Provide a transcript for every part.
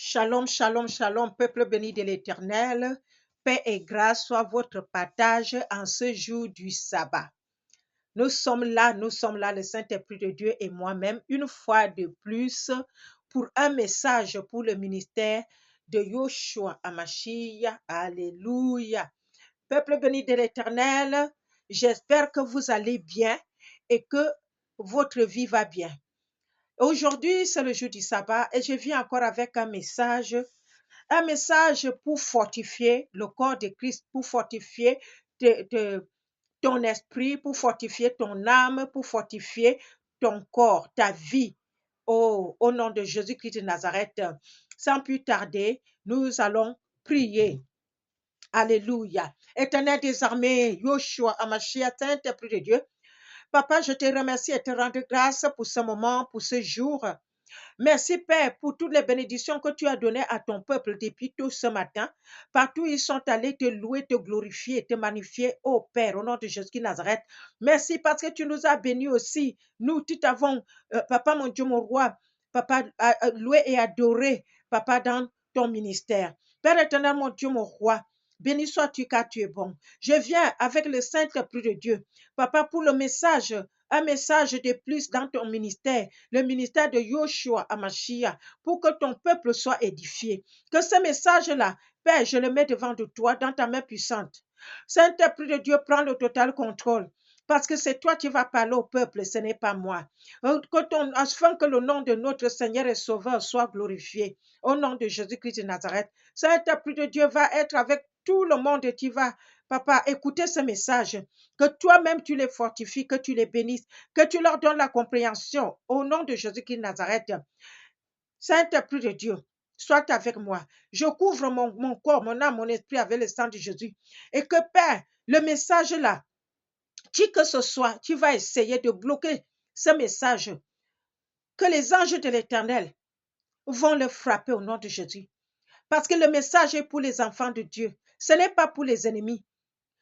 Shalom, shalom, shalom, peuple béni de l'Éternel. Paix et grâce soient votre partage en ce jour du sabbat. Nous sommes là, le Saint-Esprit de Dieu et moi-même, une fois de plus, pour un message pour le ministère de Yoshua Hamashiach. Alléluia. Peuple béni de l'Éternel, j'espère que vous allez bien et que votre vie va bien. Aujourd'hui, c'est le jour du sabbat et je viens encore avec un message pour fortifier le corps de Christ, pour fortifier ton esprit, pour fortifier ton âme, pour fortifier ton corps, ta vie. Oh, au nom de Jésus-Christ de Nazareth, sans plus tarder, nous allons prier. Alléluia. Éternel des armées, Yoshua Hamashiach, Saint-Esprit de Dieu, Papa, je te remercie et te rends grâce pour ce moment, pour ce jour. Merci, Père, pour toutes les bénédictions que tu as données à ton peuple depuis tout ce matin. Partout, ils sont allés te louer, te glorifier, te magnifier, ô Père, au nom de Jésus de Nazareth. Merci parce que tu nous as bénis aussi. Nous, tu t'avons, Papa, mon Dieu, mon roi, Papa, loué et adoré, Papa, dans ton ministère. Père éternel, mon Dieu, mon roi, béni sois-tu car tu es bon. Je viens avec le Saint-Esprit de Dieu, Papa, pour le message, un message de plus dans ton ministère, le ministère de Yoshua Hamashiach, pour que ton peuple soit édifié. Que ce message-là, Père, je le mets devant de toi dans ta main puissante. Saint-Esprit de Dieu, prends le total contrôle. Parce que c'est toi qui vas parler au peuple, ce n'est pas moi. Afin que le nom de notre Seigneur et Sauveur soit glorifié. Au nom de Jésus-Christ de Nazareth, Saint-Esprit de Dieu va être avec tout le monde et tu vas, Papa, écouter ce message. Que toi-même tu les fortifies, que tu les bénisses, que tu leur donnes la compréhension. Au nom de Jésus-Christ de Nazareth, Saint-Esprit de Dieu, sois avec moi. Je couvre mon corps, mon âme, mon esprit avec le sang de Jésus. Et que, Père, le message là, qui que ce soit, qui va essayer de bloquer ce message, que les anges de l'Éternel vont le frapper au nom de Jésus. Parce que le message est pour les enfants de Dieu. Ce n'est pas pour les ennemis.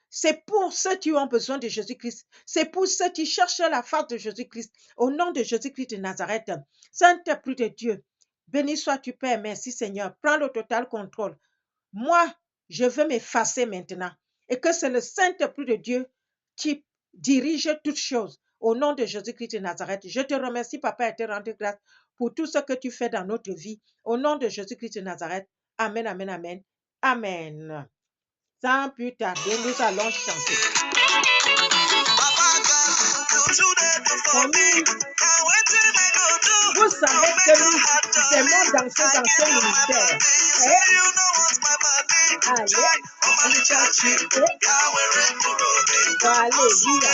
C'est pour ceux qui ont besoin de Jésus-Christ. C'est pour ceux qui cherchent la face de Jésus-Christ. Au nom de Jésus-Christ de Nazareth, Saint-Esprit de Dieu, béni sois-tu, Père. Merci, Seigneur. Prends le total contrôle. Moi, je veux m'effacer maintenant. Et que c'est le Saint-Esprit de Dieu qui dirige toutes choses. Au nom de Jésus-Christ de Nazareth, je te remercie, Papa, et te rends grâce pour tout ce que tu fais dans notre vie. Au nom de Jésus-Christ de Nazareth. Amen, amen, amen. Amen. Sans plus tarder, nous allons chanter. Vous savez que nous aimons danser dans ce ministère. Allez, alléluia.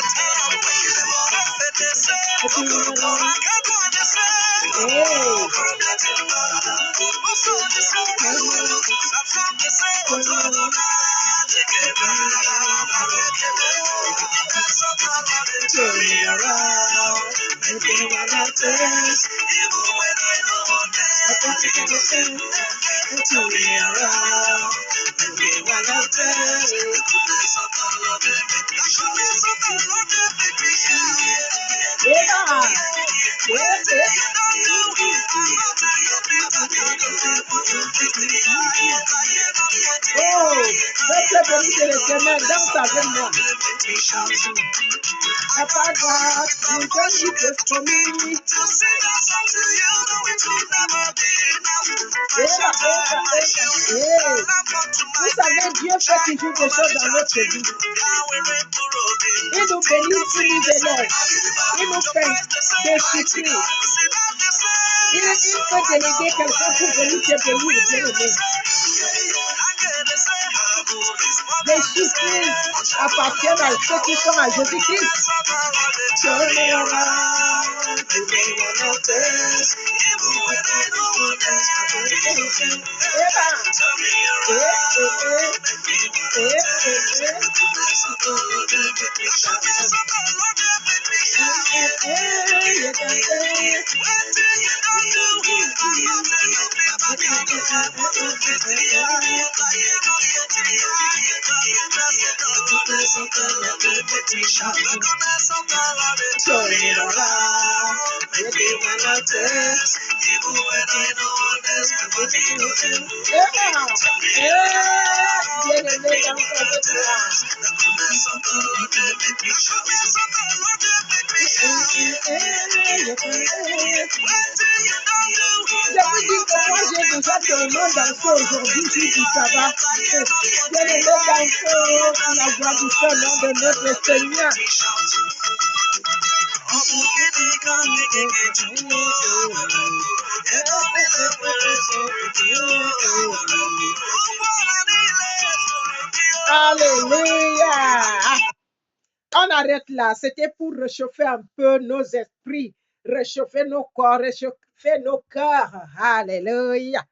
Oh, votre béni de l'Éternel, danse avec moi. Papa God, you don't need this for me. Vous savez, Dieu fait toujours des choses dans notre vie. Il nous bénit, il nous élève. Il nous fait des surprises. Il peut déléguer quelqu'un pour venir te bénir, bien-aimé. Les surprises appartiennent à ceux qui sont à Jésus-Christ. Bien-aimé dans ta je vous dis que moi j'ai déjà tellement dansé aujourd'hui, jour du sabbat. Bien-aimé dansé pour la voix du nom de notre Seigneur. Alléluia. On arrête là. C'était pour réchauffer un peu nos esprits, réchauffer nos corps, réchauffer nos cœurs. Alléluia.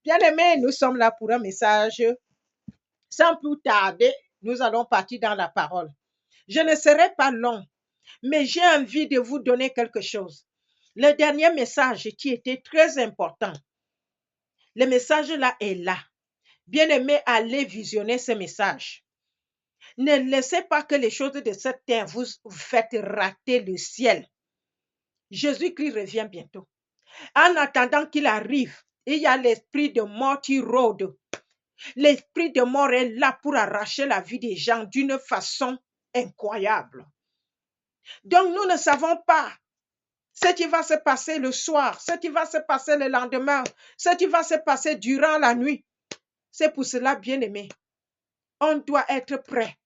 Bien-aimés, nous sommes là pour un message. Sans plus tarder, nous allons partir dans la parole. Je ne serai pas long, mais j'ai envie de vous donner quelque chose. Le dernier message qui était très important, le message là est là. Bien-aimés, allez visionner ce message. Ne laissez pas que les choses de cette terre vous fassent rater le ciel. Jésus-Christ revient bientôt. En attendant qu'il arrive, il y a l'esprit de mort qui rôde. L'esprit de mort est là pour arracher la vie des gens d'une façon incroyable. Donc, nous ne savons pas ce qui va se passer le soir, ce qui va se passer le lendemain, ce qui va se passer durant la nuit. C'est pour cela, bien-aimés, on doit être prêt.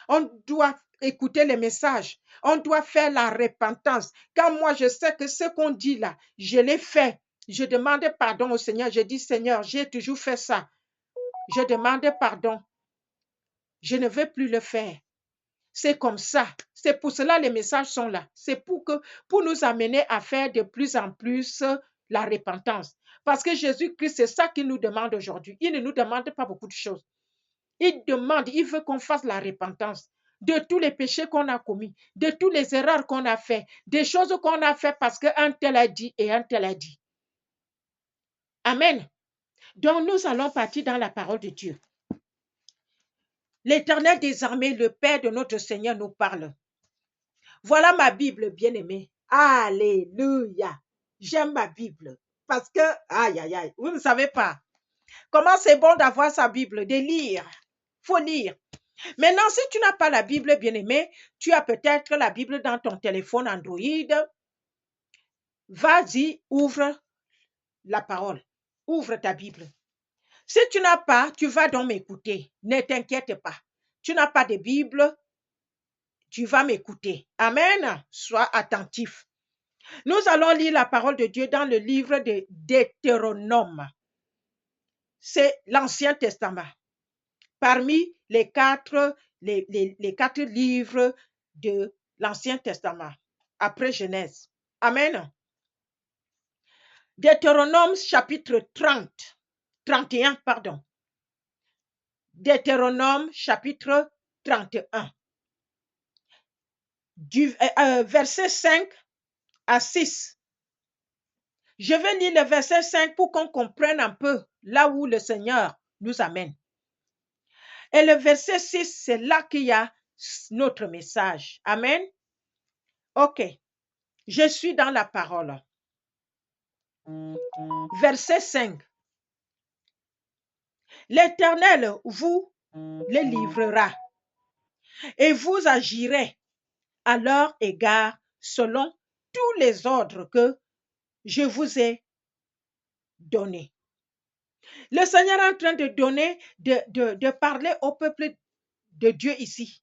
On doit écouter les messages. On doit faire la repentance. Quand moi, je sais que ce qu'on dit là, je l'ai fait. Je demande pardon au Seigneur. Je dis, Seigneur, j'ai toujours fait ça. Je demande pardon. Je ne veux plus le faire. C'est comme ça. C'est pour cela les messages sont là. C'est pour nous amener à faire de plus en plus la repentance. Parce que Jésus-Christ, c'est ça qu'il nous demande aujourd'hui. Il ne nous demande pas beaucoup de choses. Il veut qu'on fasse la repentance de tous les péchés qu'on a commis, de toutes les erreurs qu'on a fait, des choses qu'on a fait parce qu'un tel a dit et un tel a dit. Amen. Donc nous allons partir dans la parole de Dieu. L'Éternel des armées, le Père de notre Seigneur nous parle. Voilà ma Bible, bien-aimée. Alléluia. J'aime ma Bible parce que, aïe, aïe, aïe, vous ne savez pas comment c'est bon d'avoir sa Bible, de lire. Il faut lire. Maintenant, si tu n'as pas la Bible, bien-aimé, tu as peut-être la Bible dans ton téléphone Android. Vas-y, ouvre la parole. Ouvre ta Bible. Si tu n'as pas, tu vas donc m'écouter. Ne t'inquiète pas. Tu n'as pas de Bible, tu vas m'écouter. Amen. Sois attentif. Nous allons lire la parole de Dieu dans le livre de Deutéronome. C'est l'Ancien Testament. Parmi les quatre livres de l'Ancien Testament, après Genèse. Amen. Deutéronome chapitre 31, pardon. Deutéronome chapitre 31. Du verset 5 à 6. Je vais lire le verset 5 pour qu'on comprenne un peu là où le Seigneur nous amène. Et le verset 6, c'est là qu'il y a notre message. Amen. Ok. Je suis dans la parole. Verset 5. L'Éternel vous les livrera et vous agirez à leur égard selon tous les ordres que je vous ai donnés. Le Seigneur est en train de donner, de parler au peuple de Dieu ici.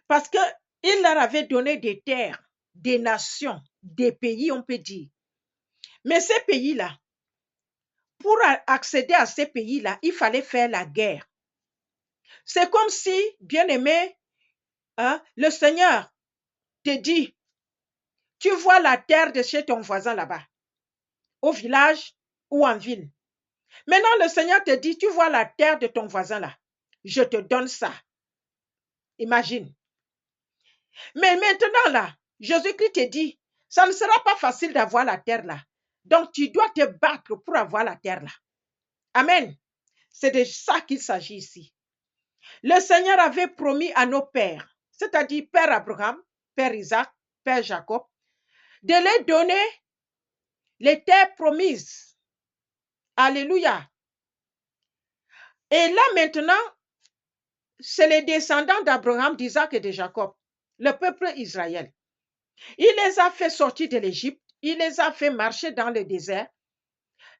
Parce qu'il leur avait donné des terres, des nations, des pays, on peut dire. Mais ces pays-là, pour accéder à ces pays-là, il fallait faire la guerre. C'est comme si, bien-aimé, le Seigneur te dit, tu vois la terre de chez ton voisin là-bas, au village ou en ville. Maintenant, le Seigneur te dit, tu vois la terre de ton voisin là, je te donne ça. Imagine. Mais maintenant là, Jésus-Christ te dit, ça ne sera pas facile d'avoir la terre là. Donc, tu dois te battre pour avoir la terre là. Amen. C'est de ça qu'il s'agit ici. Le Seigneur avait promis à nos pères, c'est-à-dire Père Abraham, Père Isaac, Père Jacob, de leur donner les terres promises. Alléluia. Et là maintenant, c'est les descendants d'Abraham, d'Isaac et de Jacob, le peuple Israël. Il les a fait sortir de l'Égypte, il les a fait marcher dans le désert.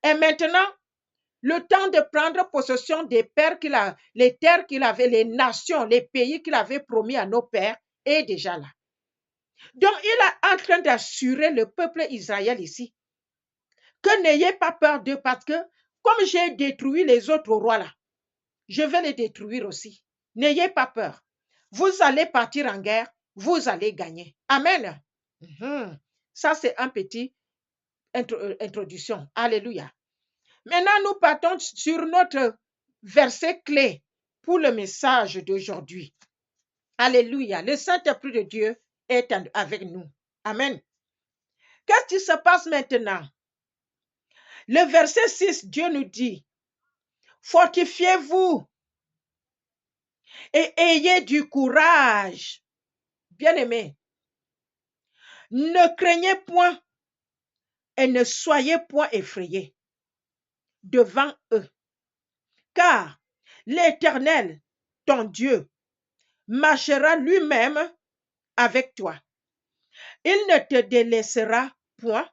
Et maintenant, le temps de prendre possession des pères les terres qu'il avait, les nations, les pays qu'il avait promis à nos pères est déjà là. Donc, il est en train d'assurer le peuple Israël ici que n'ayez pas peur d'eux parce que comme j'ai détruit les autres rois là, je vais les détruire aussi. N'ayez pas peur. Vous allez partir en guerre, vous allez gagner. Amen. Ça, c'est un petit introduction. Alléluia. Maintenant, nous partons sur notre verset clé pour le message d'aujourd'hui. Alléluia. Le Saint-Esprit de Dieu est avec nous. Amen. Qu'est-ce qui se passe maintenant? Le verset 6, Dieu nous dit, fortifiez-vous et ayez du courage. Bien-aimés, ne craignez point et ne soyez point effrayés devant eux, car l'Éternel, ton Dieu, marchera lui-même avec toi. Il ne te délaissera point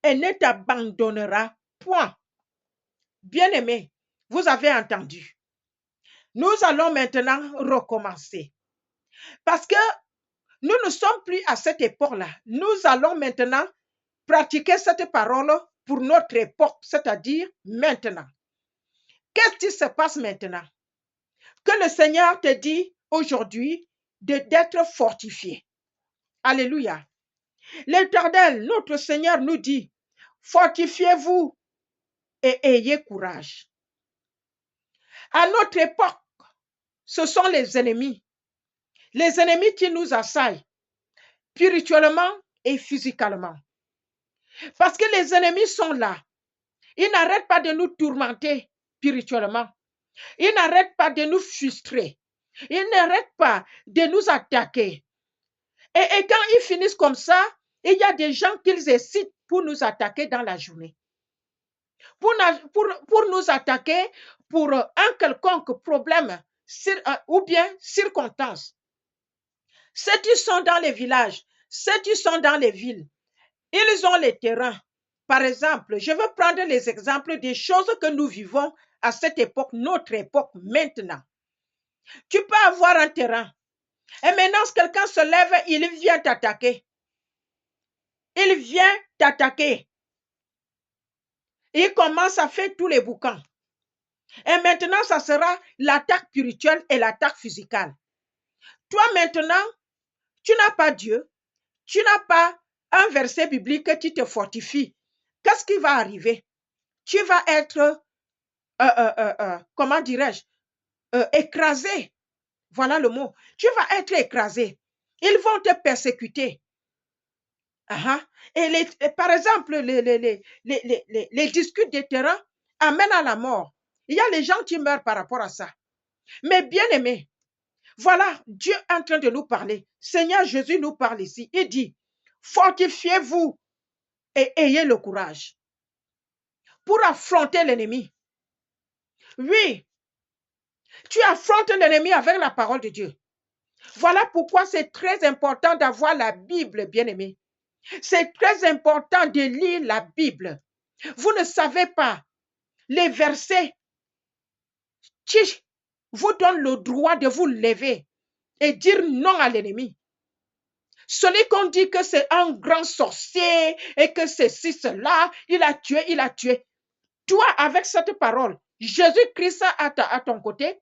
et ne t'abandonnera point. Bien-aimés, vous avez entendu. Nous allons maintenant recommencer. Parce que nous ne sommes plus à cette époque-là. Nous allons maintenant pratiquer cette parole pour notre époque, c'est-à-dire maintenant. Qu'est-ce qui se passe maintenant? Que le Seigneur te dit aujourd'hui d'être fortifié. Alléluia. L'Éternel, notre Seigneur, nous dit, fortifiez-vous et ayez courage. À notre époque, ce sont les ennemis qui nous assaillent spirituellement et physiquement. Parce que les ennemis sont là. Ils n'arrêtent pas de nous tourmenter spirituellement. Ils n'arrêtent pas de nous frustrer. Ils n'arrêtent pas de nous attaquer. Et quand ils finissent comme ça, il y a des gens qu'ils excitent pour nous attaquer dans la journée. Pour nous attaquer pour un quelconque problème ou bien circonstance. Ceux qui sont dans les villages, ceux qui sont dans les villes, ils ont les terrains. Par exemple, je veux prendre les exemples des choses que nous vivons à cette époque, notre époque maintenant. Tu peux avoir un terrain. Et maintenant, si quelqu'un se lève, il vient t'attaquer. Il vient t'attaquer. Il commence à faire tous les boucans. Et maintenant, ça sera l'attaque spirituelle et l'attaque physique. Toi, maintenant, tu n'as pas Dieu. Tu n'as pas un verset biblique qui te fortifie. Qu'est-ce qui va arriver? Tu vas être, comment dirais-je, écrasé. Voilà le mot. Tu vas être écrasé. Ils vont te persécuter. Et par exemple, les discutes de terrain amènent à la mort. Il y a les gens qui meurent par rapport à ça. Mais bien aimé, voilà, Dieu est en train de nous parler. Seigneur Jésus nous parle ici. Il dit, fortifiez-vous et ayez le courage pour affronter l'ennemi. Oui, tu affrontes l'ennemi avec la parole de Dieu. Voilà pourquoi c'est très important d'avoir la Bible, bien-aimé. C'est très important de lire la Bible. Vous ne savez pas les versets qui vous donnent le droit de vous lever et dire non à l'ennemi. Celui qu'on dit que c'est un grand sorcier et que ceci, cela, il a tué. Toi, avec cette parole, Jésus-Christ à ton côté,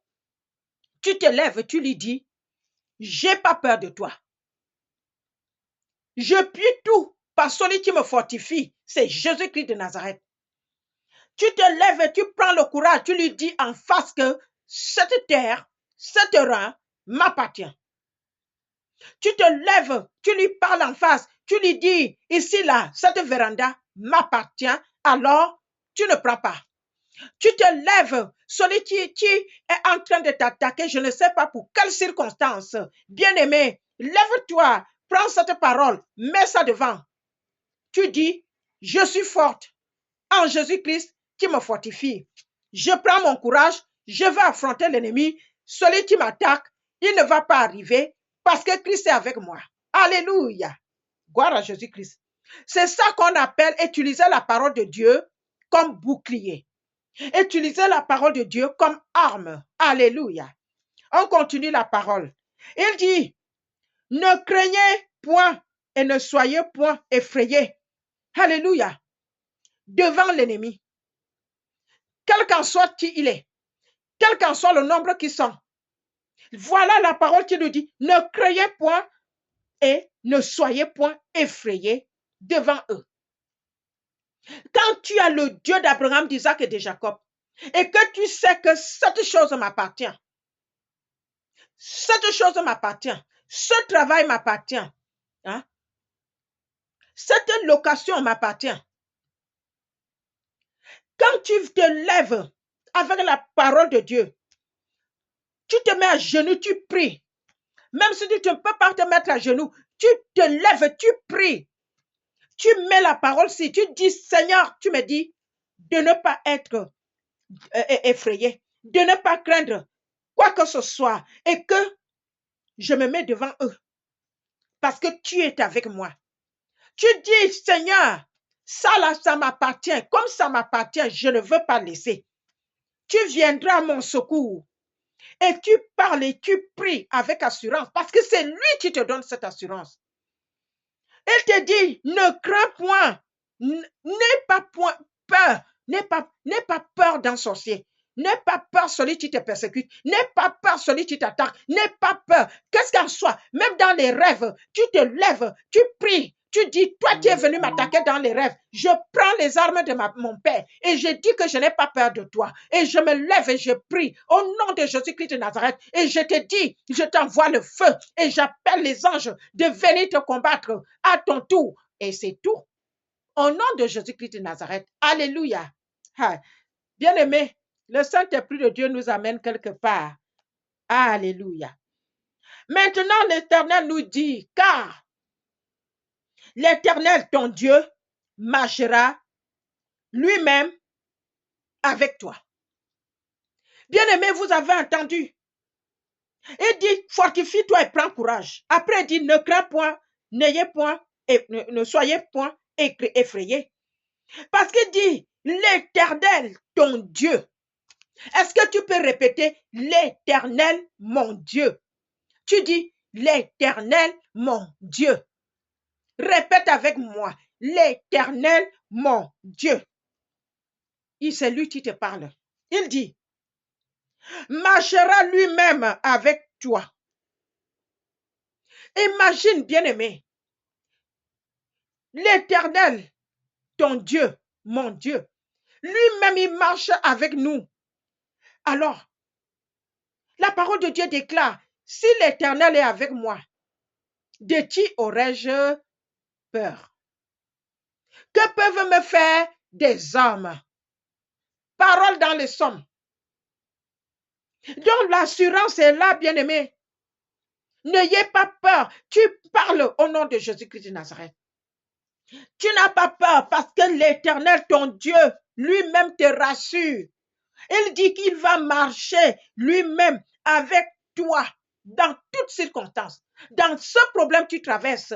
tu te lèves, tu lui dis, j'ai pas peur de toi. Je puis tout par celui qui me fortifie, c'est Jésus-Christ de Nazareth. Tu te lèves, tu prends le courage, tu lui dis en face que cette terre, ce terrain m'appartient. Tu te lèves, tu lui parles en face, tu lui dis, ici, là, cette véranda m'appartient, alors tu ne prends pas. Tu te lèves, celui qui est en train de t'attaquer, je ne sais pas pour quelles circonstances. Bien-aimé, lève-toi, prends cette parole, mets ça devant. Tu dis, je suis forte en Jésus-Christ, qui me fortifie. Je prends mon courage, je vais affronter l'ennemi. Celui qui m'attaque, il ne va pas arriver parce que Christ est avec moi. Alléluia. Gloire à Jésus-Christ. C'est ça qu'on appelle utiliser la parole de Dieu comme bouclier. Utiliser la parole de Dieu comme arme. Alléluia. On continue la parole. Il dit, ne craignez point et ne soyez point effrayés. Alléluia. Devant l'ennemi. Quel qu'en soit qui il est. Quel qu'en soit le nombre qui sont. Voilà la parole qui nous dit, ne craignez point et ne soyez point effrayés devant eux. Quand tu as le Dieu d'Abraham, d'Isaac et de Jacob, et que tu sais que cette chose m'appartient, cette chose m'appartient, ce travail m'appartient, hein? Cette location m'appartient. Quand tu te lèves avec la parole de Dieu, tu te mets à genoux, tu pries. Même si tu ne peux pas te mettre à genoux, tu te lèves, tu pries. Tu mets la parole si tu dis, Seigneur, tu me dis de ne pas être effrayé, de ne pas craindre quoi que ce soit et que je me mets devant eux parce que tu es avec moi. Tu dis, Seigneur, ça là, ça m'appartient. Comme ça m'appartient, je ne veux pas laisser. Tu viendras à mon secours et tu parles et tu pries avec assurance parce que c'est lui qui te donne cette assurance. Il te dit, ne crains point, n'aie pas peur, n'aie pas peur d'un sorcier. N'aie pas peur celui qui te persécute. N'aie pas peur celui qui t'attaque. N'aie pas peur. Qu'est-ce qu'en soit, même dans les rêves, tu te lèves, tu pries. Tu dis, toi qui es venu m'attaquer dans les rêves, je prends les armes de mon Père et je dis que je n'ai pas peur de toi. Et je me lève et je prie au nom de Jésus-Christ de Nazareth. Et je te dis, je t'envoie le feu et j'appelle les anges de venir te combattre à ton tour. Et c'est tout. Au nom de Jésus-Christ de Nazareth. Alléluia. Bien-aimé, le Saint-Esprit de Dieu nous amène quelque part. Alléluia. Maintenant, l'Éternel nous dit, car l'Éternel, ton Dieu, marchera lui-même avec toi. Bien-aimé, vous avez entendu. Il dit, fortifie-toi et prends courage. Après, il dit, ne crains point, n'ayez point, et ne soyez point effrayés. Parce qu'il dit, l'Éternel, ton Dieu. Est-ce que tu peux répéter, l'Éternel, mon Dieu? Tu dis, l'Éternel, mon Dieu. Répète avec moi, l'Éternel, mon Dieu. C'est lui qui te parle. Il dit, marchera lui-même avec toi. Imagine, bien-aimé, l'Éternel, ton Dieu, mon Dieu, lui-même, il marche avec nous. Alors, la parole de Dieu déclare, si l'Éternel est avec moi, de qui aurais-je peur? Que peuvent me faire des hommes? Parole dans les Psaumes. Donc l'assurance est là, bien-aimé. N'ayez pas peur. Tu parles au nom de Jésus-Christ de Nazareth. Tu n'as pas peur parce que l'Éternel, ton Dieu, lui-même te rassure. Il dit qu'il va marcher lui-même avec toi dans toutes circonstances. Dans ce problème que tu traverses,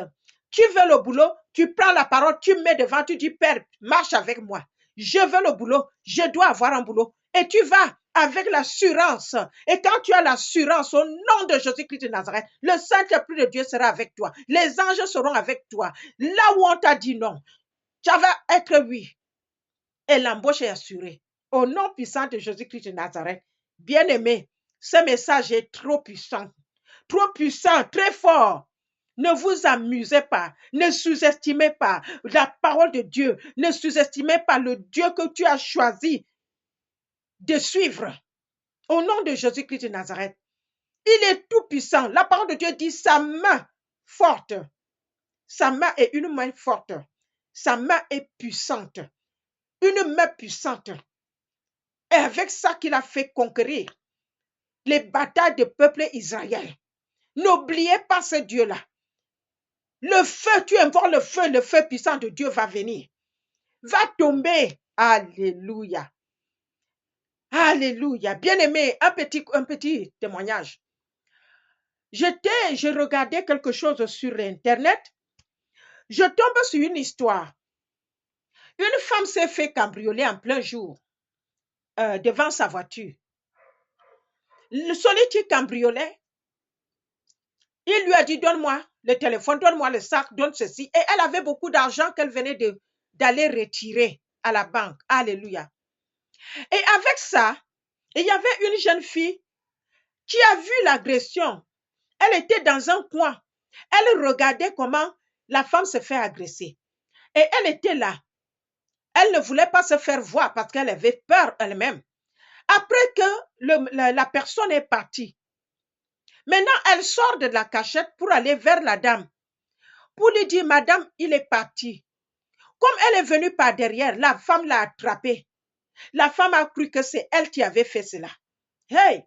tu veux le boulot, tu prends la parole, tu mets devant, tu dis, Père, marche avec moi. Je veux le boulot, je dois avoir un boulot. Et tu vas avec l'assurance. Et quand tu as l'assurance au nom de Jésus-Christ de Nazareth, le Saint-Esprit de Dieu sera avec toi. Les anges seront avec toi. Là où on t'a dit non, ça va être oui. Et l'embauche est assurée. Au nom puissant de Jésus-Christ de Nazareth, bien-aimé, ce message est trop puissant, très fort. Ne vous amusez pas, ne sous-estimez pas la parole de Dieu, ne sous-estimez pas le Dieu que tu as choisi de suivre. Au nom de Jésus-Christ de Nazareth, il est tout puissant. La parole de Dieu dit sa main forte. Sa main est une main forte. Sa main est puissante. Une main puissante. Et avec ça qu'il a fait conquérir les batailles du peuple Israël. N'oubliez pas ce Dieu-là. Le feu, tu invoques le feu puissant de Dieu va venir. Va tomber Alléluia. Alléluia. Bien-aimé, un petit témoignage. Je regardais quelque chose sur Internet. Je tombe sur une histoire. Une femme s'est fait cambrioler en plein jour devant sa voiture. Celui qui cambriolait, il lui a dit, donne-moi le téléphone, donne-moi le sac, donne ceci. Et elle avait beaucoup d'argent qu'elle venait d'aller retirer à la banque. Alléluia. Et avec ça, il y avait une jeune fille qui a vu l'agression. Elle était dans un coin. Elle regardait comment la femme se fait agresser. Et elle était là. Elle ne voulait pas se faire voir parce qu'elle avait peur elle-même. Après que la personne est partie, maintenant elle sort de la cachette pour aller vers la dame, pour lui dire, madame, il est parti. Comme elle est venue par derrière, la femme l'a attrapée. La femme a cru que c'est elle qui avait fait cela. Hey!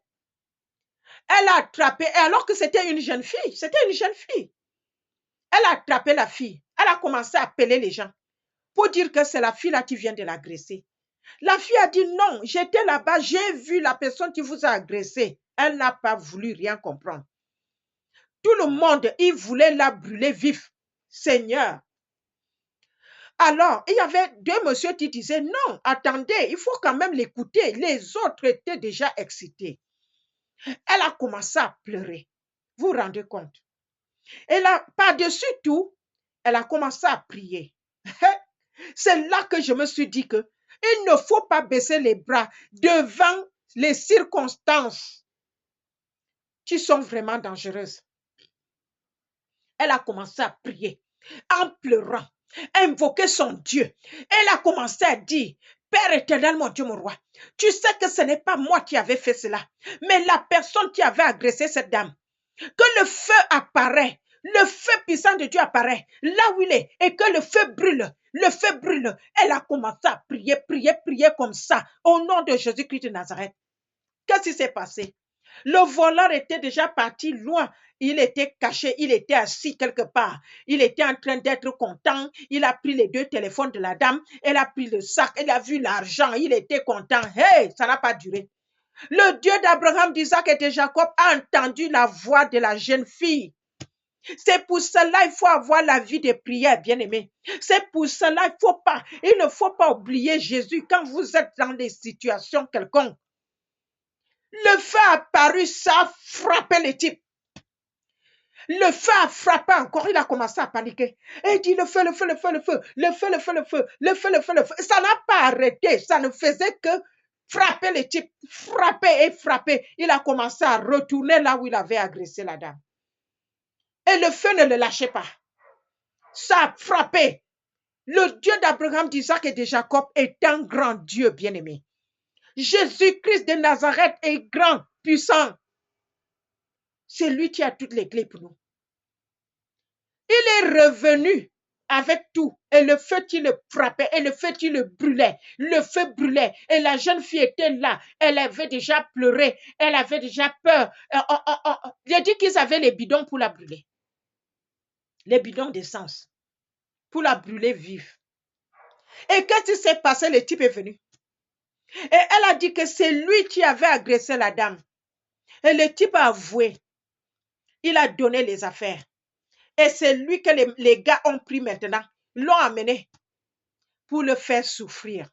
Elle a attrapé, alors que c'était une jeune fille. C'était une jeune fille. Elle a attrapé la fille. Elle a commencé à appeler les gens pour dire que c'est la fille là qui vient de l'agresser. La fille a dit non, j'étais là-bas, j'ai vu la personne qui vous a agressé. Elle n'a pas voulu rien comprendre. Tout le monde, il voulait la brûler vif. Seigneur. Alors, il y avait deux messieurs qui disaient non, attendez, il faut quand même l'écouter. Les autres étaient déjà excités. Elle a commencé à pleurer. Vous vous rendez compte? Et là, par-dessus tout, elle a commencé à prier. C'est là que je me suis dit que il ne faut pas baisser les bras devant les circonstances qui sont vraiment dangereuses. Elle a commencé à prier en pleurant, invoquer son Dieu. Elle a commencé à dire, Père éternel, mon Dieu, mon roi, tu sais que ce n'est pas moi qui avais fait cela, mais la personne qui avait agressé cette dame. Que le feu apparaît, le feu puissant de Dieu apparaît là où il est et que le feu brûle. Le feu brûle. Elle a commencé à prier, prier, prier comme ça au nom de Jésus-Christ de Nazareth. Qu'est-ce qui s'est passé? Le voleur était déjà parti loin. Il était caché, il était assis quelque part. Il était en train d'être content. Il a pris les deux téléphones de la dame. Elle a pris le sac. Elle a vu l'argent. Il était content. Hey, ça n'a pas duré. Le Dieu d'Abraham, d'Isaac et de Jacob a entendu la voix de la jeune fille. C'est pour cela il faut avoir la vie de prière, bien-aimé. C'est pour cela il ne faut pas oublier Jésus quand vous êtes dans des situations quelconques. Le feu a apparu, ça a frappé le type. Le feu a frappé encore, il a commencé à paniquer. Et il dit le feu, le feu, le feu, le feu, le feu, le feu, le feu, le feu, le feu, le feu. Ça n'a pas arrêté, ça ne faisait que frapper le type, frapper et frapper. Il a commencé à retourner là où il avait agressé la dame. Et le feu ne le lâchait pas. Ça a frappé. Le Dieu d'Abraham, d'Isaac et de Jacob est un grand Dieu bien-aimé. Jésus-Christ de Nazareth est grand, puissant. C'est lui qui a toutes les clés pour nous. Il est revenu avec tout. Et le feu qui le frappait, et le feu qui le brûlait. Le feu brûlait. Et la jeune fille était là. Elle avait déjà pleuré. Elle avait déjà peur. J'ai dit qu'ils avaient les bidons pour la brûler. Les bidons d'essence. Pour la brûler vive. Et qu'est-ce qui s'est passé? Le type est venu. Et elle a dit que c'est lui qui avait agressé la dame. Et le type a avoué. Il a donné les affaires. Et c'est lui que les gars ont pris maintenant. L'ont amené pour le faire souffrir.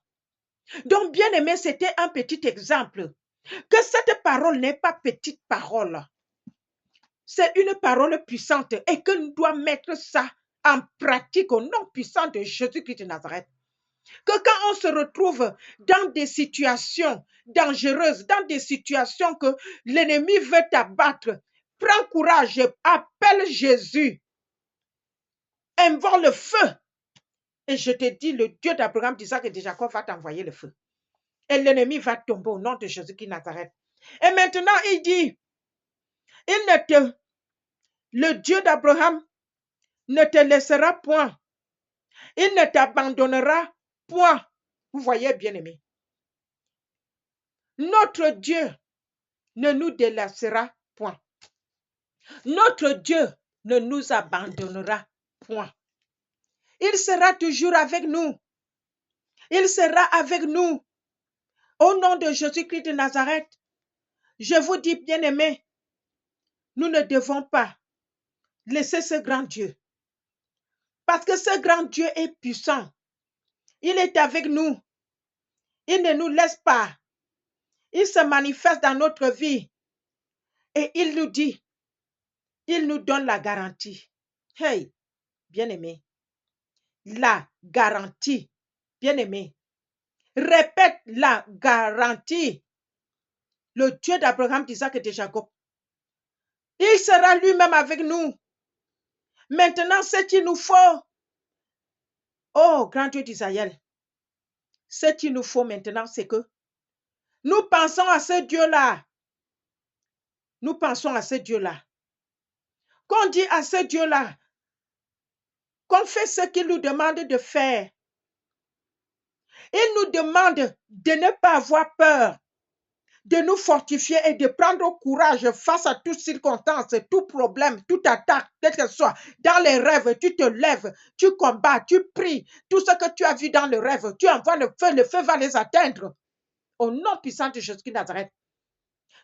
Donc, bien aimé, c'était un petit exemple. Que cette parole n'est pas petite parole. C'est une parole puissante et que nous devons mettre ça en pratique au nom puissant de Jésus-Christ de Nazareth. Que quand on se retrouve dans des situations dangereuses, dans des situations que l'ennemi veut t'abattre, prends courage, appelle Jésus, invoque le feu. Et je te dis, le Dieu d'Abraham, d'Isaac et de Jacob va t'envoyer le feu. Et l'ennemi va tomber au nom de Jésus-Christ de Nazareth. Et maintenant, il dit, le Dieu d'Abraham ne te laissera point. Il ne t'abandonnera point. Vous voyez, bien-aimé. Notre Dieu ne nous délaissera point. Notre Dieu ne nous abandonnera point. Il sera toujours avec nous. Il sera avec nous. Au nom de Jésus-Christ de Nazareth, je vous dis, bien-aimés, nous ne devons pas laisser ce grand Dieu. Parce que ce grand Dieu est puissant. Il est avec nous. Il ne nous laisse pas. Il se manifeste dans notre vie. Et il nous dit, il nous donne la garantie. Hey, bien-aimé, la garantie, bien-aimé. Répète la garantie. Le Dieu d'Abraham, d'Isaac et de Jacob. Il sera lui-même avec nous. Maintenant, ce qu'il nous faut, oh, grand Dieu d'Israël, ce qu'il nous faut maintenant, c'est que nous pensons à ce Dieu-là. Nous pensons à ce Dieu-là. Qu'on dit à ce Dieu-là, qu'on fait ce qu'il nous demande de faire. Il nous demande de ne pas avoir peur, de nous fortifier et de prendre courage face à toutes circonstances, tout problème, toute attaque, quel que ce soit. Dans les rêves, tu te lèves, tu combats, tu pries. Tout ce que tu as vu dans le rêve, tu envoies le feu va les atteindre. Au nom puissant de Jésus de Nazareth.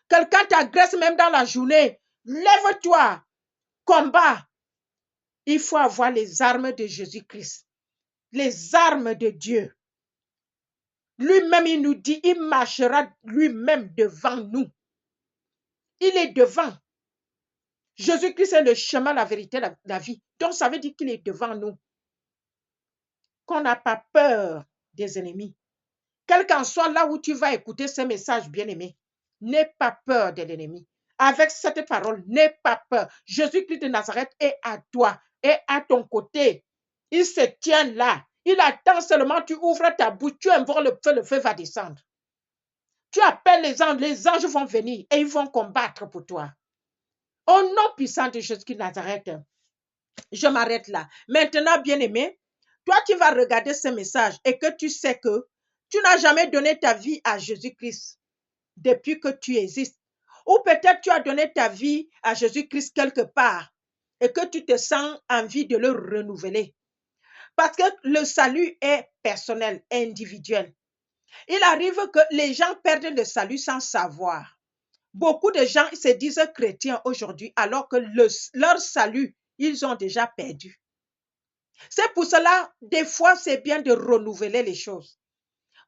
Quelqu'un t'agresse même dans la journée, lève-toi, combat. Il faut avoir les armes de Jésus-Christ, les armes de Dieu. Lui-même, il nous dit, il marchera lui-même devant nous. Il est devant. Jésus-Christ est le chemin, la vérité, la vie. Donc, ça veut dire qu'il est devant nous. Qu'on n'a pas peur des ennemis. Quel qu'en soit là où tu vas écouter ce message, bien-aimé, n'aie pas peur de l'ennemi. Avec cette parole, n'aie pas peur. Jésus-Christ de Nazareth est à toi, est à ton côté. Il se tient là. Il attend seulement, tu ouvres ta bouche, tu invoques le feu va descendre. Tu appelles les anges vont venir et ils vont combattre pour toi. Au nom puissant de Jésus de Nazareth, je m'arrête là. Maintenant, bien-aimé, toi, tu vas regarder ce message et que tu sais que tu n'as jamais donné ta vie à Jésus-Christ depuis que tu existes. Ou peut-être tu as donné ta vie à Jésus-Christ quelque part et que tu te sens envie de le renouveler. Parce que le salut est personnel, individuel. Il arrive que les gens perdent le salut sans savoir. Beaucoup de gens se disent chrétiens aujourd'hui alors que leur salut, ils ont déjà perdu. C'est pour cela, des fois, c'est bien de renouveler les choses.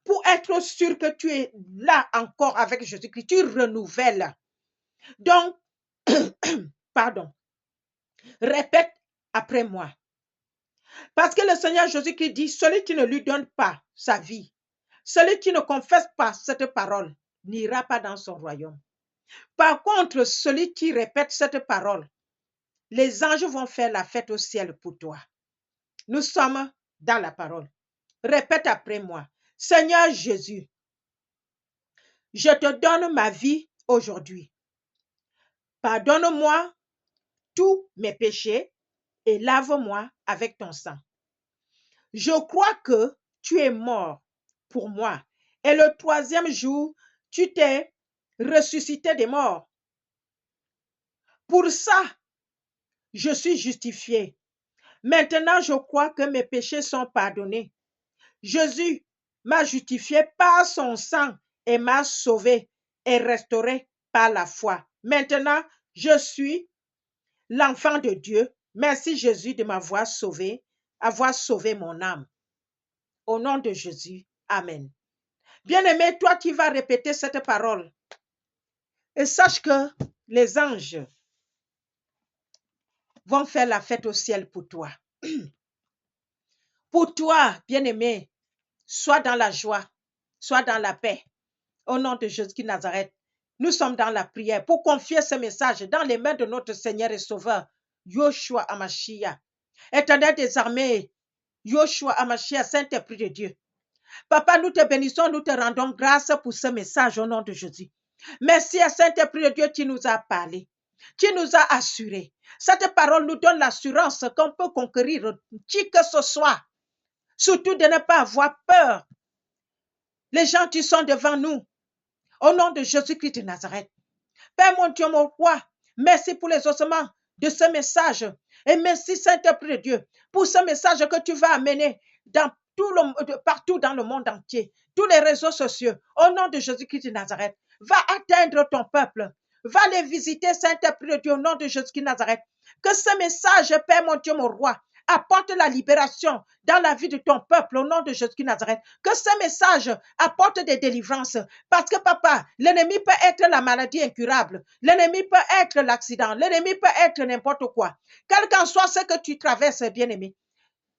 Pour être sûr que tu es là encore avec Jésus-Christ, tu renouvelles. Donc, pardon, répète après moi. Parce que le Seigneur Jésus-Christ dit, celui qui ne lui donne pas sa vie, celui qui ne confesse pas cette parole, n'ira pas dans son royaume. Par contre, celui qui répète cette parole, les anges vont faire la fête au ciel pour toi. Nous sommes dans la parole. Répète après moi. Seigneur Jésus, je te donne ma vie aujourd'hui. Pardonne-moi tous mes péchés et lave-moi avec ton sang. Je crois que tu es mort pour moi et le troisième jour, tu t'es ressuscité des morts. Pour ça, je suis justifié. Maintenant, je crois que mes péchés sont pardonnés. Jésus m'a justifié par son sang et m'a sauvé et restauré par la foi. Maintenant, je suis l'enfant de Dieu. Merci Jésus de m'avoir sauvé, avoir sauvé mon âme. Au nom de Jésus, amen. Bien-aimé, toi qui vas répéter cette parole, et sache que les anges vont faire la fête au ciel pour toi. Pour toi, bien-aimé, sois dans la joie, sois dans la paix. Au nom de Jésus de Nazareth, nous sommes dans la prière pour confier ce message dans les mains de notre Seigneur et Sauveur, Yoshua Amashia. Éternel des armées, Yoshua Amashia, Saint-Esprit de Dieu. Papa, nous te bénissons, nous te rendons grâce pour ce message au nom de Jésus. Merci à Saint-Esprit de Dieu qui nous a parlé, qui nous a assuré. Cette parole nous donne l'assurance qu'on peut conquérir qui que ce soit. Surtout de ne pas avoir peur. Les gens qui sont devant nous, au nom de Jésus-Christ de Nazareth. Père mon Dieu, mon roi, merci pour les ossements de ce message. Et merci Saint-Esprit de Dieu pour ce message que tu vas amener dans partout dans le monde entier, tous les réseaux sociaux, au nom de Jésus-Christ de Nazareth. Va atteindre ton peuple. Va les visiter, Saint-Esprit de Dieu, au nom de Jésus-Christ de Nazareth. Que ce message, Père mon Dieu, mon roi, apporte la libération dans la vie de ton peuple au nom de Jésus-Christ de Nazareth. Que ce message apporte des délivrances. Parce que, papa, l'ennemi peut être la maladie incurable. L'ennemi peut être l'accident. L'ennemi peut être n'importe quoi. Quel qu'en soit ce que tu traverses, bien-aimé,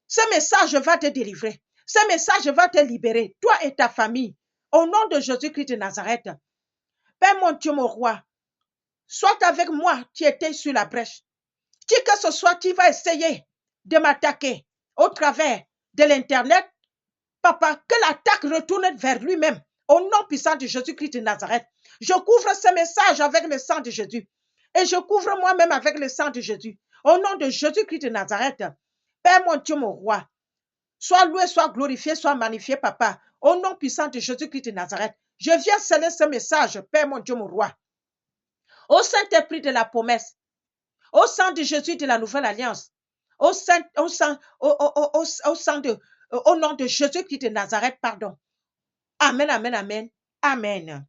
ce message va te délivrer. Ce message va te libérer, toi et ta famille. Au nom de Jésus-Christ de Nazareth. Père mon Dieu, mon roi, sois avec moi qui étais sur la brèche. Qui que ce soit qui va essayer de m'attaquer au travers de l'Internet, papa, que l'attaque retourne vers lui-même. Au nom puissant de Jésus-Christ de Nazareth, je couvre ce message avec le sang de Jésus. Et je couvre moi-même avec le sang de Jésus. Au nom de Jésus-Christ de Nazareth, Père mon Dieu, mon roi, sois loué, sois glorifié, sois magnifié, papa. Au nom puissant de Jésus-Christ de Nazareth, je viens sceller ce message, Père mon Dieu, mon roi. Au Saint-Esprit de la promesse, au sang de Jésus de la nouvelle alliance, au nom de Jésus-Christ de Nazareth, pardon. Amen, amen, amen, amen.